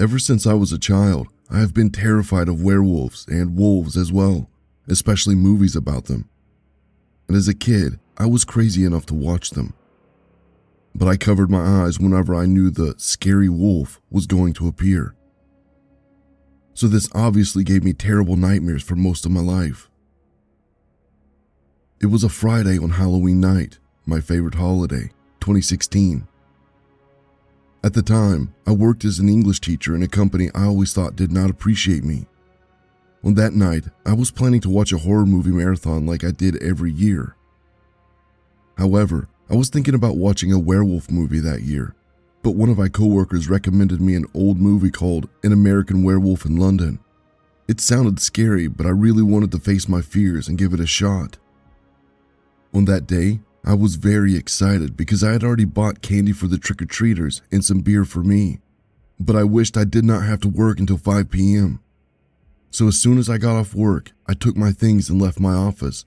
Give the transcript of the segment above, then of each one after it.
Ever since I was a child, I have been terrified of werewolves and wolves as well, especially movies about them. And as a kid, I was crazy enough to watch them. But I covered my eyes whenever I knew the scary wolf was going to appear. So this obviously gave me terrible nightmares for most of my life. It was a Friday on Halloween night, my favorite holiday, 2016. At the time, I worked as an English teacher in a company I always thought did not appreciate me. On that night, I was planning to watch a horror movie marathon like I did every year. However, I was thinking about watching a werewolf movie that year, but one of my coworkers recommended me an old movie called An American Werewolf in London. It sounded scary, but I really wanted to face my fears and give it a shot. On that day, I was very excited because I had already bought candy for the trick-or-treaters and some beer for me, but I wished I did not have to work until 5 p.m. So as soon as I got off work, I took my things and left my office.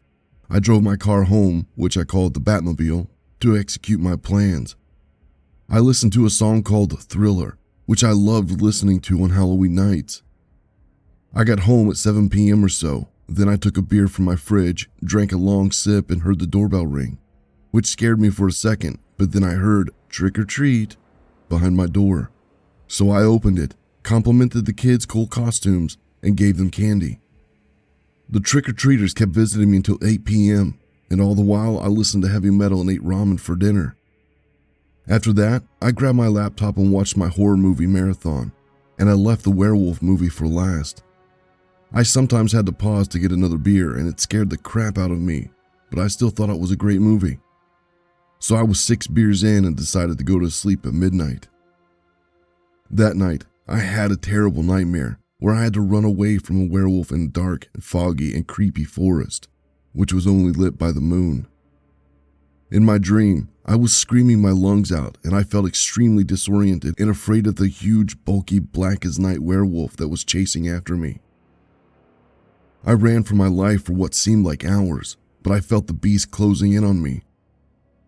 I drove my car home, which I called the Batmobile, to execute my plans. I listened to a song called Thriller, which I loved listening to on Halloween nights. I got home at 7 p.m. or so, then I took a beer from my fridge, drank a long sip and heard the doorbell ring, which scared me for a second, but then I heard "trick or treat" behind my door. So I opened it, complimented the kids' cool costumes, and gave them candy. The trick-or-treaters kept visiting me until 8 p.m., and all the while I listened to heavy metal and ate ramen for dinner. After that, I grabbed my laptop and watched my horror movie marathon, and I left the werewolf movie for last. I sometimes had to pause to get another beer, and it scared the crap out of me, but I still thought it was a great movie. So I was 6 beers in and decided to go to sleep at midnight. That night, I had a terrible nightmare where I had to run away from a werewolf in a dark and foggy and creepy forest, which was only lit by the moon. In my dream, I was screaming my lungs out and I felt extremely disoriented and afraid of the huge, bulky, black-as-night werewolf that was chasing after me. I ran for my life for what seemed like hours, but I felt the beast closing in on me.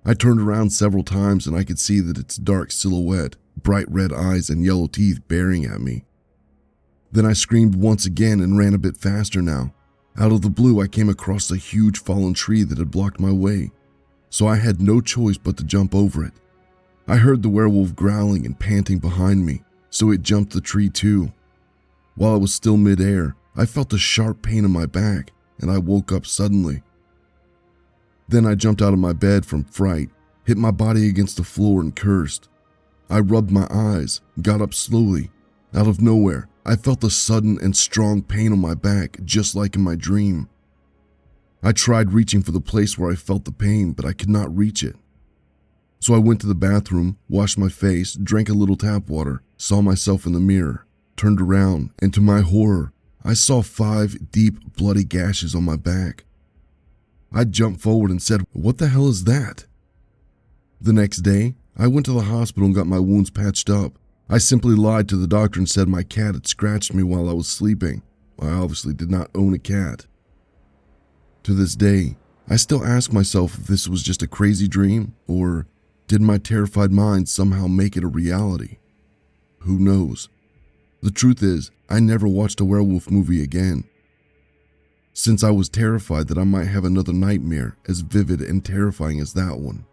I turned around several times and I could see that its dark silhouette, bright red eyes, and yellow teeth bearing at me. Then I screamed once again and ran a bit faster now. Out of the blue, I came across a huge fallen tree that had blocked my way, so I had no choice but to jump over it. I heard the werewolf growling and panting behind me, so it jumped the tree too. While I was still midair, I felt a sharp pain in my back, and I woke up suddenly. Then I jumped out of my bed from fright, hit my body against the floor and cursed. I rubbed my eyes, got up slowly. Out of nowhere, I felt a sudden and strong pain on my back, just like in my dream. I tried reaching for the place where I felt the pain, but I could not reach it. So I went to the bathroom, washed my face, drank a little tap water, saw myself in the mirror, turned around, and to my horror, I saw 5 deep, bloody gashes on my back. I jumped forward and said, "What the hell is that?" The next day, I went to the hospital and got my wounds patched up. I simply lied to the doctor and said my cat had scratched me while I was sleeping. I obviously did not own a cat. To this day, I still ask myself if this was just a crazy dream, or did my terrified mind somehow make it a reality? Who knows? The truth is, I never watched a werewolf movie again, since I was terrified that I might have another nightmare as vivid and terrifying as that one.